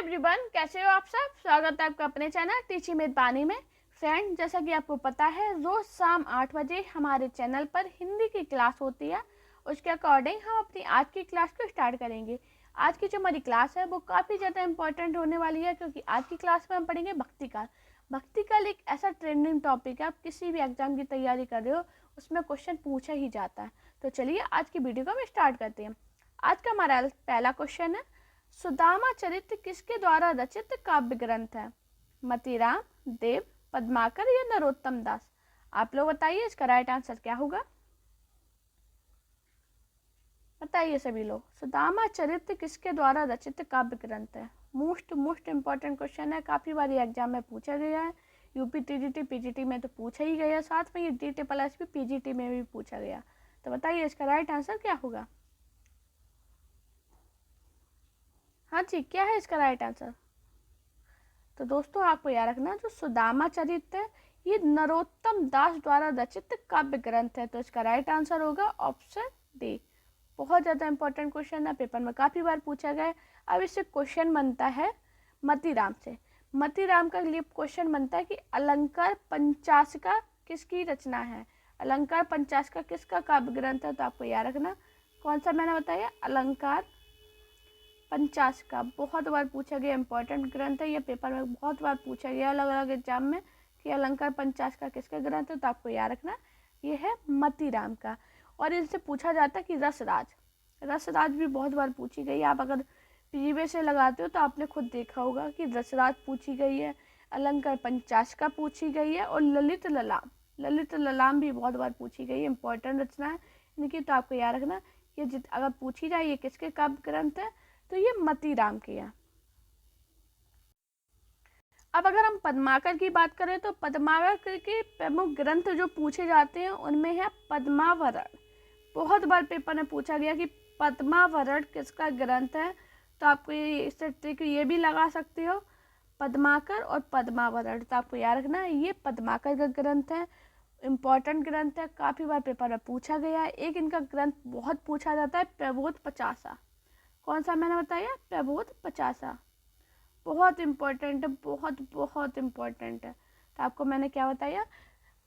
Everyone, कैसे हो आप सब। स्वागत है आपका अपने चैनल टीचिंग विद बानी में। फ्रेंड, जैसा कि आपको पता है, रोज शाम 8 बजे हमारे चैनल पर हिंदी की क्लास होती है। उसके अकॉर्डिंग हम अपनी आज की क्लास को स्टार्ट करेंगे। आज की जो हमारी क्लास है वो काफ़ी ज़्यादा इंपॉर्टेंट होने वाली है, क्योंकि आज की क्लास में हम पढ़ेंगे भक्तिकाल। भक्तिकाल एक ऐसा ट्रेंडिंग टॉपिक है, आप किसी भी एग्जाम की तैयारी कर रहे हो उसमें क्वेश्चन पूछा ही जाता है। तो चलिए आज की वीडियो को हम स्टार्ट करते हैं। आज का हमारा पहला क्वेश्चन है, सुदामा चरित्र किसके द्वारा रचित काव्य ग्रंथ है? मतीराम, देव, पद्माकर या नरोत्तम दास? आप लोग बताइए इसका राइट आंसर क्या होगा। बताइए सभी लोग, सुदामा चरित्र किसके द्वारा रचित काव्य ग्रंथ है? मोस्ट इंपॉर्टेंट क्वेश्चन है, काफी बार एग्जाम में पूछा गया है। यूपी टीजीटी पीजीटी में तो पूछा ही गया, साथ में ये DTSS भी पीजीटी में भी पूछा गया। तो बताइए इसका राइट आंसर क्या होगा। हाँ जी, क्या है इसका राइट आंसर? तो दोस्तों आपको याद रखना, जो सुदामा चरित्र है ये नरोत्तम दास द्वारा रचित काव्य ग्रंथ है। तो इसका राइट आंसर होगा ऑप्शन डी। बहुत ज़्यादा इंपॉर्टेंट क्वेश्चन है, पेपर में काफ़ी बार पूछा गया है। अब इससे क्वेश्चन बनता है मतीराम से। मतीराम का लिए क्वेश्चन बनता है कि अलंकार पंचाशिका किसकी रचना है? अलंकार पंचाशिका किसका काव्य ग्रंथ है? तो आपको याद रखना कौन सा मैंने बताया, अलंकार पंचाशिका। बहुत बार पूछा गया इंपॉर्टेंट ग्रंथ है, ये पेपर में बहुत बार पूछा गया अलग अलग एग्जाम में कि अलंकार पंचाशिका किसका ग्रंथ है। तो आपको याद रखना ये है मतीराम का। और इनसे पूछा जाता है कि रसराज, रसराज भी बहुत बार पूछी गई है। आप अगर प्रीवियस से लगाते हो तो आपने खुद देखा होगा कि रसराज पूछी गई है, अलंकार पंचाशिका पूछी गई है, और ललित ललाम, ललित ललाम भी बहुत बार पूछी गई है। इंपॉर्टेंट रचना है इनकी। तो आपको याद रखना ये अगर पूछी जाए ये किसके काव्य ग्रंथ है, तो ये मतीराम की है। अब अगर हम पद्माकर की बात करें तो पद्माकर के प्रमुख ग्रंथ जो पूछे जाते हैं उनमें है पद्मावरण। बहुत बार पेपर में पूछा गया कि पद्मावरण किसका ग्रंथ है। तो आपको इससे ट्रिक ये भी लगा सकते हो, पद्माकर और पद्मावरण। तो आपको याद रखना ये पद्माकर का ग्रंथ है, इम्पॉर्टेंट ग्रंथ है, काफ़ी बार पेपर में पूछा गया है। एक इनका ग्रंथ बहुत पूछा जाता है, प्रबोध पचासा। कौन सा मैंने बताया, प्रबोध पचासा। बहुत इम्पोर्टेंट है, बहुत इम्पोर्टेंट है। तो आपको मैंने क्या बताया,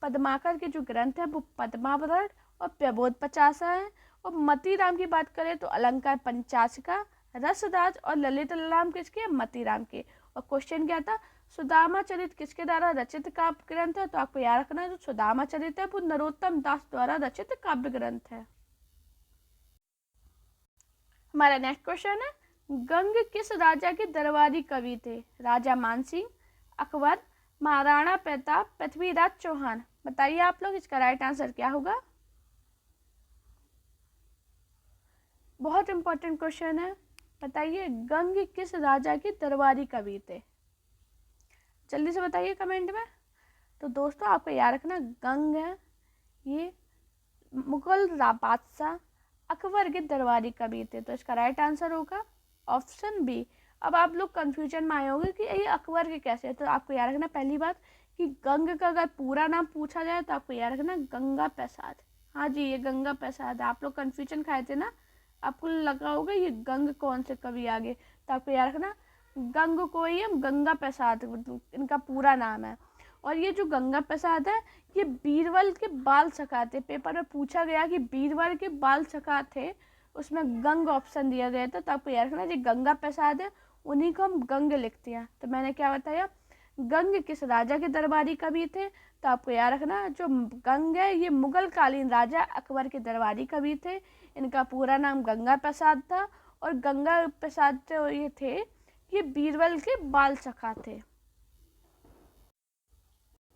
पद्माकर के जो ग्रंथ है वो पद्मावरण और प्रबोध पचासा है। और मतीराम की बात करें तो अलंकार पंचाशिका, रसराज और ललित ललाम किसके, मतीराम के। और क्वेश्चन क्या था, सुदामा चरित्र किसके द्वारा रचित काव्य ग्रंथ है? तो आपको याद रखना जो सुदामा चरित्र है वो नरोत्तम दास द्वारा रचित काव्य ग्रंथ है। हमारा नेक्स्ट क्वेश्चन है, गंग किस राजा के दरबारी कवि थे? राजा मानसिंह, अकबर, महाराणा प्रताप, पृथ्वीराज चौहान? बताइए आप लोग इसका राइट आंसर क्या होगा। बहुत इंपॉर्टेंट क्वेश्चन है, बताइए गंग किस राजा के दरबारी कवि थे? जल्दी से बताइए कमेंट में। तो दोस्तों आपको याद रखना गंग है ये मुगल बादशाह अकबर के दरबारी कवि थे। तो इसका राइट आंसर होगा ऑप्शन बी। अब आप लोग कंफ्यूजन में आए होंगे कि ये अकबर के कैसे है। तो आपको याद रखना पहली बात कि गंग का अगर पूरा नाम पूछा जाए तो आपको याद रखना गंगा प्रसाद। हाँ जी, ये गंगा प्रसाद है। आप लोग कंफ्यूजन खाए थे ना, आपको लगा होगा ये गंग कौन से कवि आगे। तो आपको याद रखना गंग को ही हम गंगा प्रसाद इनका पूरा नाम है। और ये जो गंगा प्रसाद है ये बीरबल के बाल सखा थे। पेपर में पूछा गया कि बीरबल के बाल सखा थे, उसमें गंग ऑप्शन दिया गया था। तो आपको याद रखना जो गंगा प्रसाद है उन्हीं को हम गंग लिखते हैं। तो मैंने क्या बताया, गंग किस राजा के दरबारी कवि थे? तो आपको याद रखना जो गंग है ये मुगल कालीन राजा अकबर के दरबारी कवि थे। इनका पूरा नाम गंगा प्रसाद था। और गंगा प्रसाद जो ये थे ये बीरबल के बाल सखा थे।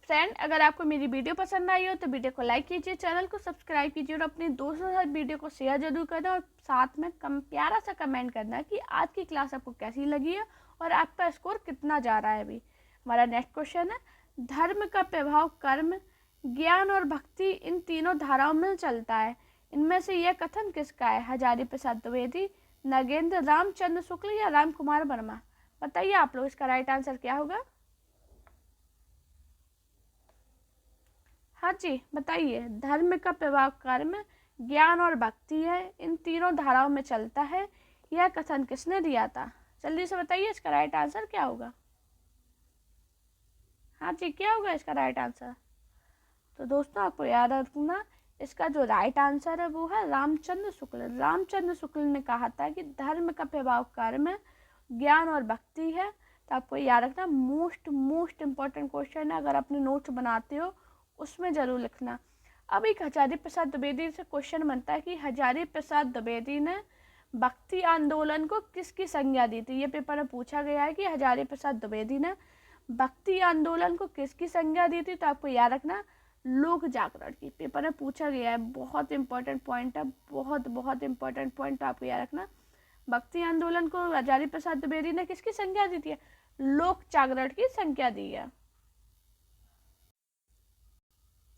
फ्रेंड, अगर आपको मेरी वीडियो पसंद आई हो तो वीडियो को लाइक कीजिए, चैनल को सब्सक्राइब कीजिए और अपने दोस्तों के साथ वीडियो को शेयर जरूर करना। और साथ में प्यारा सा कमेंट करना कि आज की क्लास आपको कैसी लगी है और आपका स्कोर कितना जा रहा है अभी। हमारा नेक्स्ट क्वेश्चन है, धर्म का प्रभाव कर्म, ज्ञान और भक्ति इन तीनों धाराओं में चलता है। इनमें से यह कथन किसका है? हजारी प्रसाद द्विवेदी, नगेंद्र रामचंद्र शुक्ल या राम कुमार वर्मा? बताइए आप लोग इसका राइट आंसर क्या होगा। हाँ जी बताइए, धर्म का प्रभाव कर्म, ज्ञान और भक्ति है, इन तीनों धाराओं में चलता है, यह कथन किसने दिया था? जल्दी से बताइए इसका राइट आंसर क्या होगा। हाँ जी, क्या होगा इसका राइट आंसर। तो दोस्तों आपको याद रखना, इसका जो राइट आंसर है वो है रामचंद्र शुक्ल। रामचंद्र शुक्ल ने कहा था कि धर्म का प्रभाव कर्म है, ज्ञान और भक्ति है। तो आपको याद रखना, मोस्ट इम्पॉर्टेंट क्वेश्चन है, अगर अपने नोट्स बनाते हो उसमें ज़रूर लिखना। अब एक हजारी प्रसाद द्विवेदी से क्वेश्चन बनता है कि हजारी प्रसाद द्विवेदी ने भक्ति आंदोलन को किसकी संज्ञा दी थी। ये पेपर में पूछा गया है कि हजारी प्रसाद द्विवेदी ने भक्ति आंदोलन को किसकी संज्ञा दी थी। तो आपको याद रखना, लोक जागरण की। पेपर में पूछा गया है, बहुत इंपॉर्टेंट पॉइंट है, बहुत इंपॉर्टेंट पॉइंट। तो आपको याद रखना, भक्ति आंदोलन को हजारी प्रसाद द्विवेदी ने किसकी संज्ञा दी थी, लोक जागरण की संज्ञा दी है।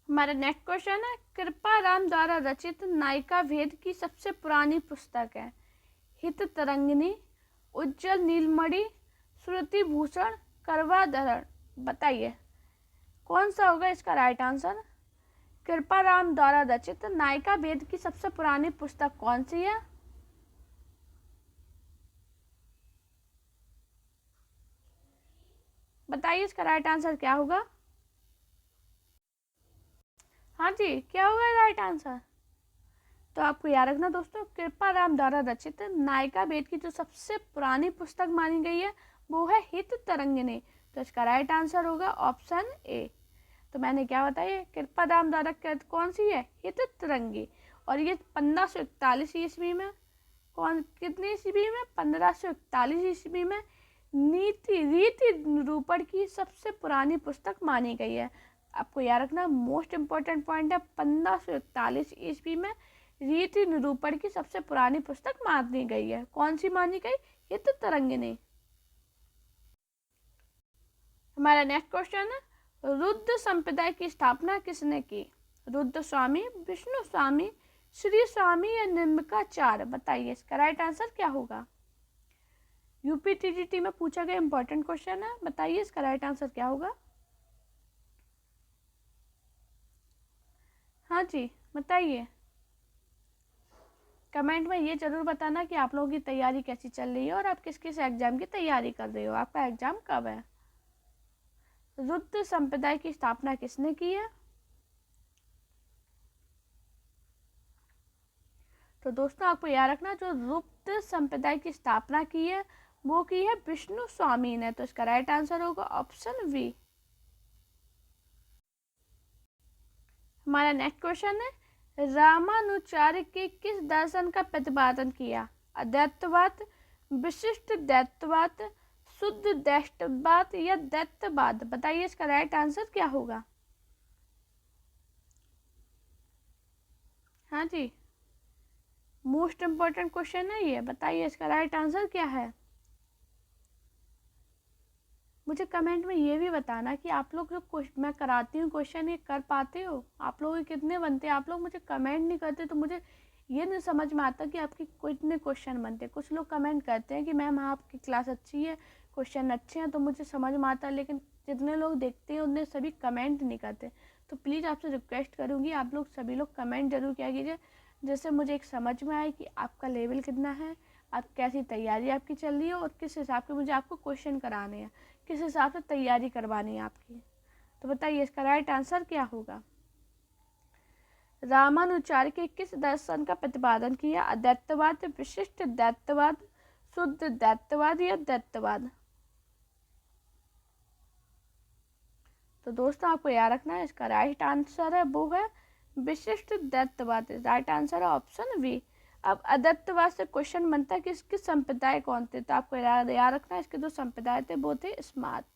हमारा नेक्स्ट क्वेश्चन है, कृपाराम द्वारा रचित नायिका भेद की सबसे पुरानी पुस्तक है हित तरंगिनी, उज्जवल नीलमणि, श्रुति भूषण, करवाधरण। बताइए कौन सा होगा इसका राइट आंसर। कृपाराम द्वारा रचित नायिका भेद की सबसे पुरानी पुस्तक कौन सी है। बताइए इसका राइट आंसर क्या होगा। हाँ जी, क्या होगा राइट आंसर। तो आपको याद रखना दोस्तों, कृपाराम द्वारा रचित नायिका भेद की जो सबसे पुरानी पुस्तक मानी गई है वो है हित तरंगिनी। तो इसका राइट आंसर होगा ऑप्शन ए। तो मैंने क्या बताया, कृपाराम द्वारा कौन सी है, हित तरंगी। और ये 1541 ईस्वी में, कितनी ईस्वी में, 1541 ईस्वी में रीति निरूपण की सबसे पुरानी पुस्तक मानी गई है। आपको याद रखना, मोस्ट इम्पोर्टेंट पॉइंट है, 1541 ईस्वी में रीति निरूपण की सबसे पुरानी पुस्तक मानी गई है। कौन सी मानी गई, हित तरंगिनी। हमारा नेक्स्ट क्वेश्चन है, रुद्र संप्रदाय की स्थापना किसने की। रुद्र स्वामी, विष्णु स्वामी, श्री स्वामी या निम्बकाचार्य। बताइए इसका राइट आंसर क्या होगा। यूपीटीजीटी में पूछा गया इंपॉर्टेंट क्वेश्चन है, बताइए इसका राइट आंसर क्या होगा। हाँ जी बताइए, कमेंट में ये जरूर बताना कि आप लोगों की तैयारी कैसी चल रही है और आप किस किस एग्जाम की तैयारी कर रहे हो, आपका एग्जाम कब है। रुद्र संप्रदाय की स्थापना किसने की है। तो दोस्तों आपको याद रखना, जो रुद्र संप्रदाय की स्थापना की है वो की है विष्णु स्वामी ने। तो इसका राइट आंसर होगा ऑप्शन वी। हमारा नेक्स्ट क्वेश्चन है, रामानुचार्य के किस दर्शन का प्रतिपादन किया। अद्वैतवाद, विशिष्ट द्वैतवाद, शुद्ध द्वैतवाद या द्वैतवाद। बताइए इसका राइट आंसर क्या होगा। हाँ जी, मोस्ट इम्पोर्टेंट क्वेश्चन है ये, बताइए इसका राइट आंसर क्या है। मुझे कमेंट में ये भी बताना कि आप लोग जो मैं कराती हूँ क्वेश्चन ये कर पाते हो, आप लोग कितने बनते हैं। आप लोग मुझे कमेंट नहीं करते तो मुझे ये नहीं समझ में आता कि आपके कितने क्वेश्चन बनते हैं। कुछ लोग कमेंट करते हैं कि मैम आपकी क्लास अच्छी है, क्वेश्चन अच्छे हैं, तो मुझे समझ में आता है, लेकिन जितने लोग देखते हैं उतने सभी कमेंट नहीं करते। तो प्लीज़ आपसे रिक्वेस्ट करूँगी, आप लोग सभी लोग कमेंट जरूर किया कीजिए, जिससे मुझे एक समझ में आए कि आपका लेवल कितना है, आप कैसी तैयारी आपकी चल रही है और किस हिसाब के मुझे आपको क्वेश्चन कराने हैं, किस हिसाब से तैयारी करवानी है आपकी। तो बताइए इसका राइट आंसर क्या होगा। रामानुचार्य के किस दर्शन का प्रतिपादन किया। अद्वैतवाद, विशिष्ट द्वैतवाद, शुद्ध द्वैतवाद या द्वैतवाद। तो दोस्तों आपको याद रखना है, इसका राइट आंसर है वो है विशिष्ट द्वैतवाद। राइट आंसर है ऑप्शन वी। अब अद्वैतवाद से क्वेश्चन बनता है कि इसके संप्रदाय कौन थे। तो आपको याद रखना है, इसके जो संप्रदाय थे वो थे स्मार्त।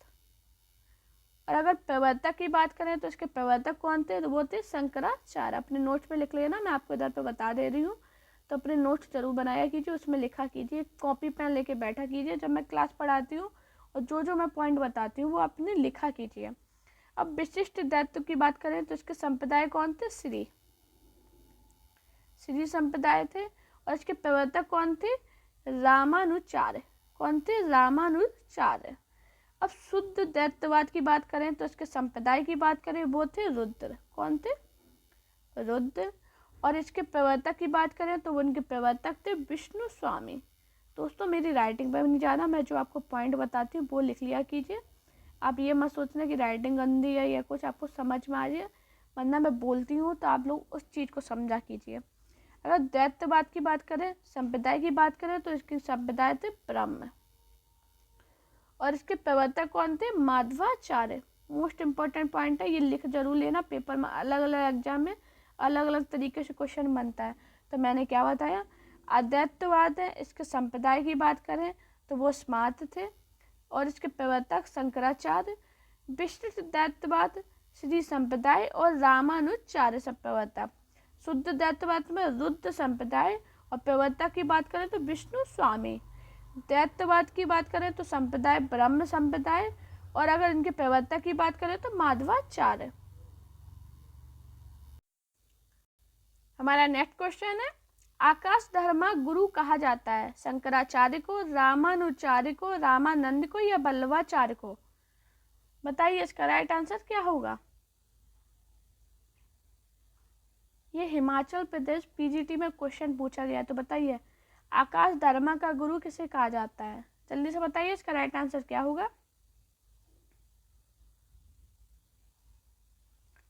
और अगर प्रवर्तक की बात करें तो इसके प्रवर्तक कौन थे, तो वो थे शंकराचार्य। अपने नोट्स पे लिख लेना, मैं आपको इधर पे बता दे रही हूँ, तो अपने नोट्स जरूर बनाया कीजिए, उसमें लिखा कीजिए, कॉपी पेन लेके बैठा कीजिए। जब मैं क्लास पढ़ाती हूँ और जो मैं पॉइंट बताती हूँ वो अपने लिखा कीजिए। अब विशिष्ट द्वैत्व की बात करें तो इसके संप्रदाय कौन थे, श्री संप्रदाय थे। और इसके प्रवर्तक कौन थे, रामानुचार्य। कौन थे, रामानुचार्य। अब शुद्ध द्वैतवाद की बात करें तो इसके संप्रदाय की बात करें वो थे रुद्र। कौन थे, रुद्र। और इसके प्रवर्तक की बात करें तो उनके प्रवर्तक थे विष्णु स्वामी। दोस्तों मेरी राइटिंग पर नहीं जाना, मैं जो आपको पॉइंट बताती हूँ वो लिख लिया कीजिए। आप ये मत सोचना कि राइटिंग गंदी है या कुछ आपको समझ में आ रही है, वरना मैं बोलती हूँ तो आप लोग उस चीज़ को समझा कीजिए। अगर दैत्यवाद की बात करें, संप्रदाय की बात करें, तो इसकी संप्रदाय थे ब्रह्म और इसके प्रवर्तक कौन थे? माधवाचार्य। मोस्ट इंपॉर्टेंट पॉइंट है, ये लिख जरूर लेना, पेपर में अलग अलग एग्जाम में अलग अलग तरीके से क्वेश्चन बनता है। तो मैंने क्या बताया, अद्वैतवाद है, इसके संप्रदाय की बात करें तो वो स्मार्त थे और इसके प्रवर्तक शंकराचार्य। विशिष्ट दैत्यवाद श्री संप्रदाय और रामानुजाचार्य सब प्रवर्तक। शुद्ध दैत्यवाद में रुद्र संप्रदाय और प्रवर्तक की बात करें तो विष्णु स्वामी। दैत्यवाद की बात करें तो संप्रदाय ब्रह्म संप्रदाय और अगर इनके प्रवर्तक की बात करें तो माधवाचार्य। हमारा नेक्स्ट क्वेश्चन है, आकाश धर्मा गुरु कहा जाता है शंकराचार्य को, रामानुजाचार्य को, रामानंद को या बल्लवाचार्य को? बताइए इसका राइट आंसर क्या होगा। ये हिमाचल प्रदेश पीजीटी में क्वेश्चन पूछा गया, तो बताइए आकाश धर्मा का गुरु किसे कहा जाता है? जल्दी से बताइए इसका राइट आंसर क्या होगा।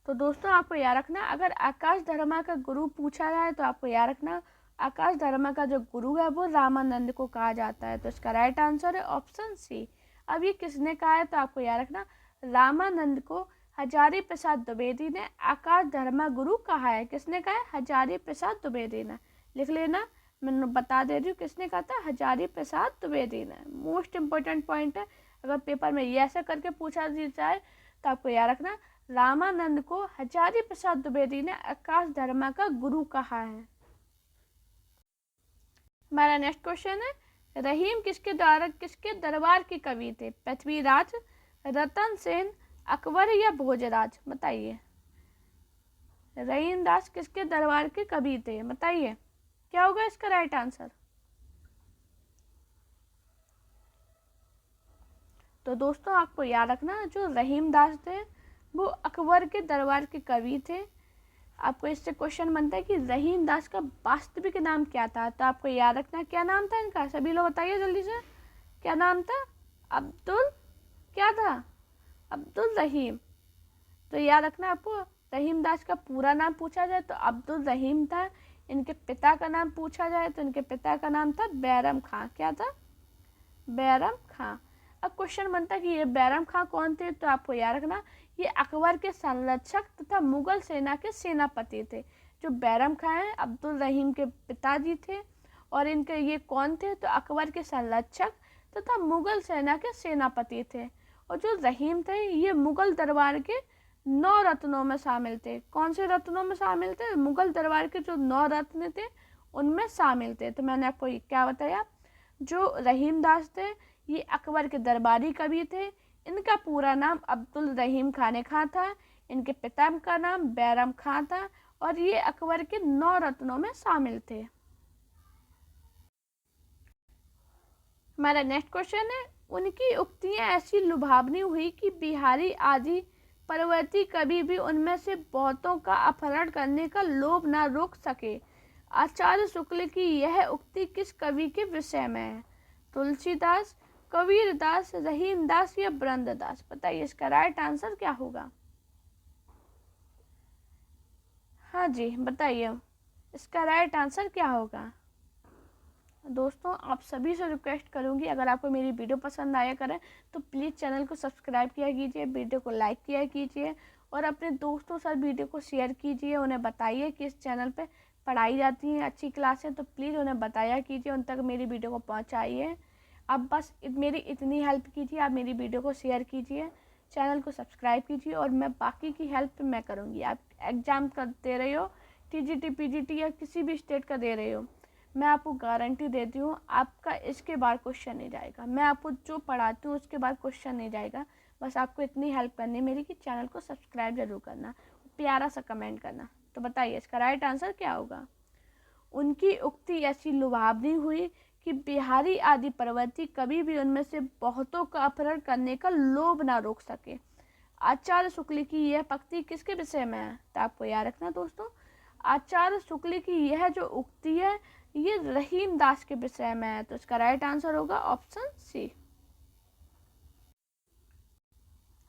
तो दोस्तों आपको याद रखना, अगर आकाश धर्मा का गुरु पूछा जाए तो आपको याद रखना आकाश धर्मा का जो गुरु है वो रामानंद को कहा जाता है। तो इसका राइट आंसर है ऑप्शन सी। अब ये किसने कहा है? तो आपको याद रखना रामानंद को हजारी प्रसाद द्विवेदी ने आकाश धर्मा गुरु कहा है। किसने कहा है? हजारी प्रसाद द्विवेदी ने। लिख लेना, मैं बता दे रही हूँ किसने कहा था, हजारी प्रसाद द्विवेदी ने। मोस्ट इंपॉर्टेंट पॉइंट है, अगर पेपर में ये ऐसा करके पूछा जाए तो आपको याद रखना रामानंद को हजारी प्रसाद द्विवेदी ने आकाश धर्मा का गुरु कहा है। हमारा नेक्स्ट क्वेश्चन है, रहीम किसके दरबार के कवि थे? पृथ्वीराज, रतन सेन, अकबर या भोजराज? बताइए रहीम दास किसके दरबार के कवि थे? बताइए क्या होगा इसका राइट आंसर। तो दोस्तों आपको याद रखना जो रहीम दास थे वो अकबर के दरबार के कवि थे। आपको इससे क्वेश्चन बनता है कि रहीम दास का वास्तविक नाम क्या था? तो आपको याद रखना क्या नाम था इनका, सभी लोग बताइए जल्दी से, क्या नाम था? अब्दुल क्या था? अब्दुल रहीम। तो याद रखना आपको रहीम दास का पूरा नाम पूछा जाए तो अब्दुल रहीम था। इनके पिता का नाम पूछा जाए तो इनके पिता का नाम था बैरम खां। क्या था? बैरम खां। अब क्वेश्चन बनता है कि ये बैरम खां कौन थे? तो आपको याद रखना ये अकबर के संरक्षक तथा मुगल सेना के सेनापति थे। जो बैरम खां हैं अब्दुल रहीम के पिताजी थे और इनके ये कौन थे? तो अकबर के संरक्षक तथा मुगल सेना के सेनापति थे। और जो रहीम थे ये मुगल दरबार के 9 रत्नों में शामिल थे। कौन से रत्नों में शामिल थे? मुगल दरबार के जो 9 रत्न थे उनमें शामिल थे। तो मैंने आपको क्या बताया, जो रहीम दास थे ये अकबर के दरबारी कवि थे। इनका पूरा नाम अब्दुल रहीम खान खां था। इनके पिता का नाम बैरम खां था और ये अकबर के 9 रत्नों में शामिल थे। हमारा नेक्स्ट क्वेश्चन है, उनकी उक्तियां ऐसी लुभावनी हुई कि बिहारी आदि परवर्ती कभी भी उनमें से बहुतों का अपहरण करने का लोभ न रोक सके। आचार्य शुक्ल की यह उक्ति किस कवि के विषय में है? तुलसीदास, कबीरदास, रहीम दास या ब्रंददास? बताइए इसका राइट आंसर क्या होगा। हाँ जी बताइए इसका राइट आंसर क्या होगा। दोस्तों आप सभी से रिक्वेस्ट करूंगी, अगर आपको मेरी वीडियो पसंद आया करें तो प्लीज़ चैनल को सब्सक्राइब किया कीजिए, वीडियो को लाइक किया कीजिए और अपने दोस्तों से वीडियो को शेयर कीजिए। उन्हें बताइए कि इस चैनल पे पढ़ाई जाती हैं अच्छी क्लासें, तो प्लीज़ उन्हें बताया कीजिए, उन तक मेरी वीडियो को पहुँचाइए। अब बस मेरी इतनी हेल्प कीजिए, आप मेरी वीडियो को शेयर कीजिए, चैनल को सब्सक्राइब कीजिए और मैं बाकी की हेल्प मैं करूँगी। आप एग्ज़ाम कर दे रहे हो, TGT PGT या किसी भी स्टेट का दे रहे हो, मैं आपको गारंटी देती हूँ आपका इसके बाद क्वेश्चन नहीं जाएगा। मैं आपको जो पढ़ाती हूँ उसके बाद क्वेश्चन नहीं जाएगा। बस आपको इतनी हेल्प करनी है मेरी कि चैनल को सब्सक्राइब जरूर करना, प्यारा सा कमेंट करना। तो बताइए इसका राइट आंसर क्या होगा। उनकी उक्ति ऐसी लुभावनी हुई कि बिहारी आदि परवर्ती कभी भी उनमें से बहुतों का अपहरण करने का लोभ ना रोक सके। आचार्य शुक्ल की यह पंक्ति किसके विषय में है? तो आपको याद रखना दोस्तों, आचार्य शुक्ल की यह जो उक्ति है ये रहीम दास के विषय में है, तो इसका राइट आंसर होगा ऑप्शन सी।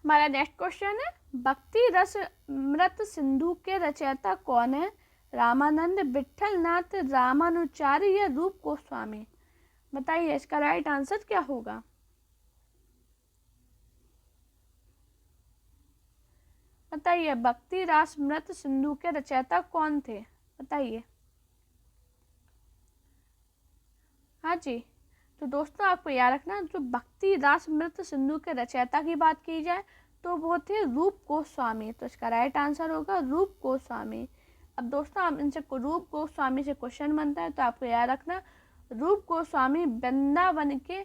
हमारा नेक्स्ट क्वेश्चन है, भक्ति रस मृत सिंधु के रचयिता कौन है? रामानंद, विठल नाथ, रामानुचार्य या रूप गोस्वामी? बताइए इसका राइट आंसर क्या होगा। बताइए भक्ति रस मृत सिंधु के रचयिता कौन थे? बताइए। हाँ जी, तो दोस्तों आपको याद रखना, जो भक्ति रस मृत सिंधु के रचयिता की बात की जाए तो वो थे रूप गोस्वामी, तो इसका राइट आंसर होगा रूप गोस्वामी। अब दोस्तों आप इनसे रूप गोस्वामी से क्वेश्चन बनता है, तो आपको याद रखना रूप गोस्वामी वृंदावन के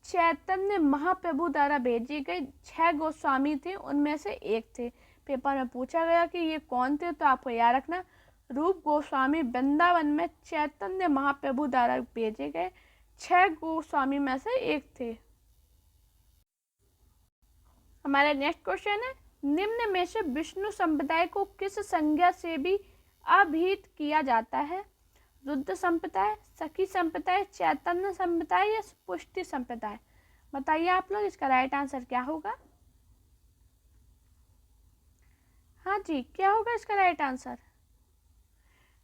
चैतन्य महाप्रभु द्वारा भेजी गई 6 गोस्वामी थे, उनमें से एक थे। पेपर में पूछा गया कि ये कौन थे, तो आपको याद रखना रूप गोस्वामी वृंदावन में चैतन्य महाप्रभु द्वारा भेजे गए 6 गोस्वामी में से एक थे। हमारा नेक्स्ट क्वेश्चन है, निम्न में से विष्णु संप्रदाय को किस संज्ञा से भी अभिहित किया जाता है? रुद्र संप्रदाय, सखी संप्रदाय, चैतन्य संप्रदाय या पुष्टि संप्रदाय? बताइए आप लोग इसका राइट आंसर क्या होगा। हाँ जी, क्या होगा इसका राइट आंसर?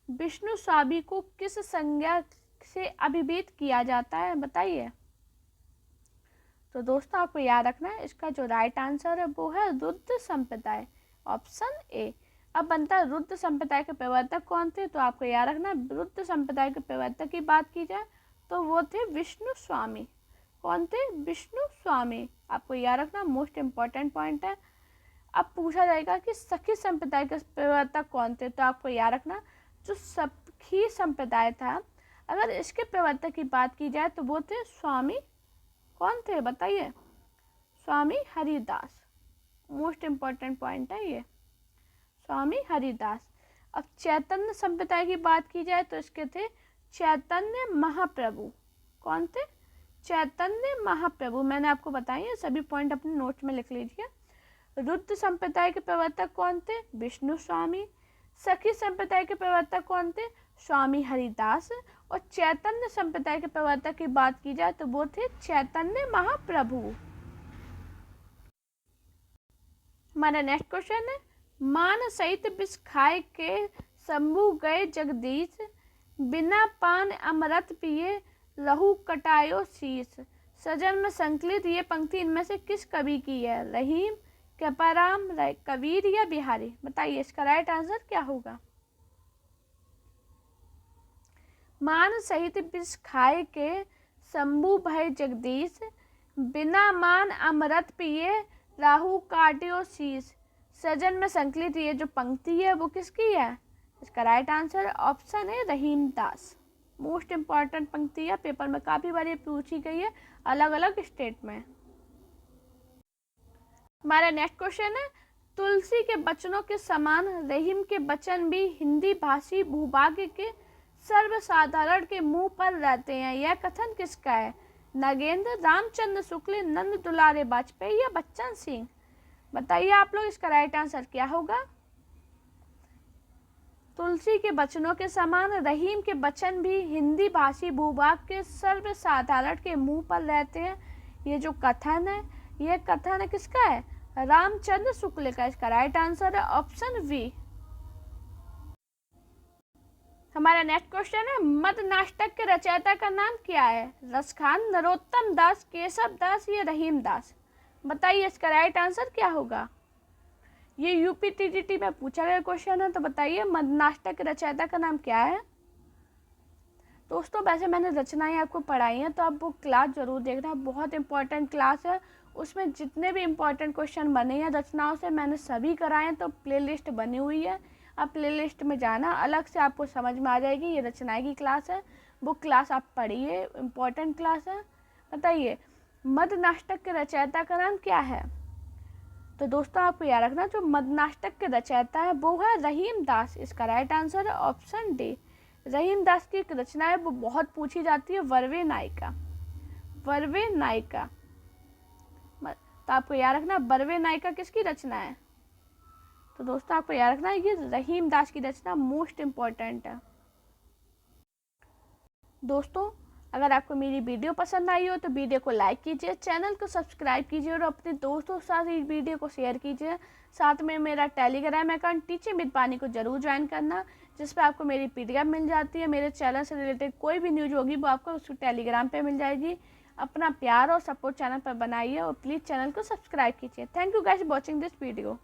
विष्णु स्वामी को किस संज्ञा से अभिहित किया जाता है? बताइए। तो दोस्तों आपको याद रखना है, इसका जो राइट आंसर है वो है रुद्र संप्रदाय, ऑप्शन ए। अब बनता है रुद्र संप्रदाय के प्रवर्तक कौन थे, तो आपको याद रखना रुद्र संप्रदाय के प्रवर्तक की बात की जाए तो वो थे विष्णु स्वामी। कौन थे? विष्णु स्वामी। आपको याद रखना, मोस्ट इम्पॉर्टेंट पॉइंट है। अब पूछा जाएगा कि सखी संप्रदाय के प्रवर्तक कौन थे, तो आपको याद रखना जो सखी संप्रदाय था, अगर इसके प्रवर्तक की बात की जाए तो वो थे स्वामी, कौन थे बताइए? स्वामी हरिदास। मोस्ट इम्पॉर्टेंट पॉइंट है ये, स्वामी हरिदास। अब चैतन्य संप्रदाय की बात की जाए तो इसके थे चैतन्य महाप्रभु। कौन थे? चैतन्य महाप्रभु। मैंने आपको बताया, सभी पॉइंट अपने नोट्स में लिख लीजिए। रुद्र संप्रदाय के प्रवर्तक कौन थे? विष्णु स्वामी। सखी संप्रदाय के प्रवर्तक कौन थे? स्वामी हरिदास। और चैतन्य संप्रदाय के प्रवर्तक की बात की जाए तो वो थे चैतन्य महाप्रभु। हमारा नेक्स्ट क्वेश्चन है, मान सहित विष खाए के शंभु गए जगदीश, बिना पान अमृत पिए लहू कटायो शीश। सजन में संकलित ये पंक्ति इनमें से किस कवि की है? रहीम, कृपाराम, कबीर या बिहारी? बताइए इसका राइट आंसर क्या होगा। मान सहित विष खाए के शंभु भय जगदीश, बिना मान अमृत पिए राहु काटियो शीश। सजन में संकलित ये जो पंक्ति है वो किसकी है? इसका राइट आंसर ऑप्शन है रहीम दास। मोस्ट इम्पॉर्टेंट पंक्ति है, पेपर में काफ़ी बार ये पूछी गई है अलग अलग स्टेट में। हमारा नेक्स्ट क्वेश्चन है, तुलसी के बचनों के समान रहीम के बचन भी हिंदी भाषी भूभाग्य के सर्वसाधारण के मुंह पर रहते हैं, यह कथन किसका है? नगेंद्र, रामचंद्र शुक्ल, नंद दुलारे वाजपेयी या बच्चन सिंह? बताइए आप लोग इसका राइट आंसर क्या होगा। तुलसी के बचनों के समान रहीम के बचन भी हिंदी भाषी भूभाग के सर्वसाधारण के मुंह पर रहते हैं, ये जो कथन है ये कथन किसका है? रामचंद्र शुक्ल का। इसका राइट आंसर है ऑप्शन वी। हमारा नेक्स्ट क्वेश्चन है, मद नाटक के रचयिता का नाम क्या है? रसखान, नरोत्तम दास, केशव दास या रहीम दास? बताइए इसका राइट आंसर क्या होगा। ये यूपी टीजीटी में पूछा गया क्वेश्चन है, तो बताइए मद नाटक के रचयिता का नाम क्या है। दोस्तों वैसे मैंने रचनाएं आपको पढ़ाई हैं, तो आप वो क्लास जरूर देखना, बहुत इंपॉर्टेंट क्लास है। उसमें जितने भी इम्पोर्टेंट क्वेश्चन बने हैं रचनाओं से मैंने सभी कराए हैं, तो प्लेलिस्ट बनी हुई है, आप प्लेलिस्ट में जाना, अलग से आपको समझ में आ जाएगी। ये रचनाएं की क्लास है, वो क्लास आप पढ़िए, इम्पोर्टेंट क्लास है। बताइए मद नाटक के रचयिता का नाम क्या है। तो दोस्तों आपको याद रखना जो मद नाटक के रचयिता है वो है रहीम दास। इसका राइट आंसर है ऑप्शन डी। रहीम दास की एक रचना है वो बहुत पूछी जाती है, वर्वे नायिका। वर्वे नायिका, तो आपको याद रखना वर्वे नायिका किसकी रचना है। तो दोस्तों आपको याद रखना ये रहीम दास की रचना मोस्ट इम्पॉर्टेंट है। दोस्तों अगर आपको मेरी वीडियो पसंद आई हो तो वीडियो को लाइक कीजिए, चैनल को सब्सक्राइब कीजिए और अपने दोस्तों के साथ इस वीडियो को शेयर कीजिए। साथ में मेरा टेलीग्राम अकाउंट टीचिंग विद पानी को जरूर ज्वाइन करना, जिस पर आपको मेरी PDF मिल जाती है। मेरे चैनल से रिलेटेड कोई भी न्यूज़ होगी वो आपको उस टेलीग्राम पे मिल जाएगी। अपना प्यार और सपोर्ट चैनल पर बनाइए और प्लीज़ चैनल को सब्सक्राइब कीजिए। Thank you guys watching this video.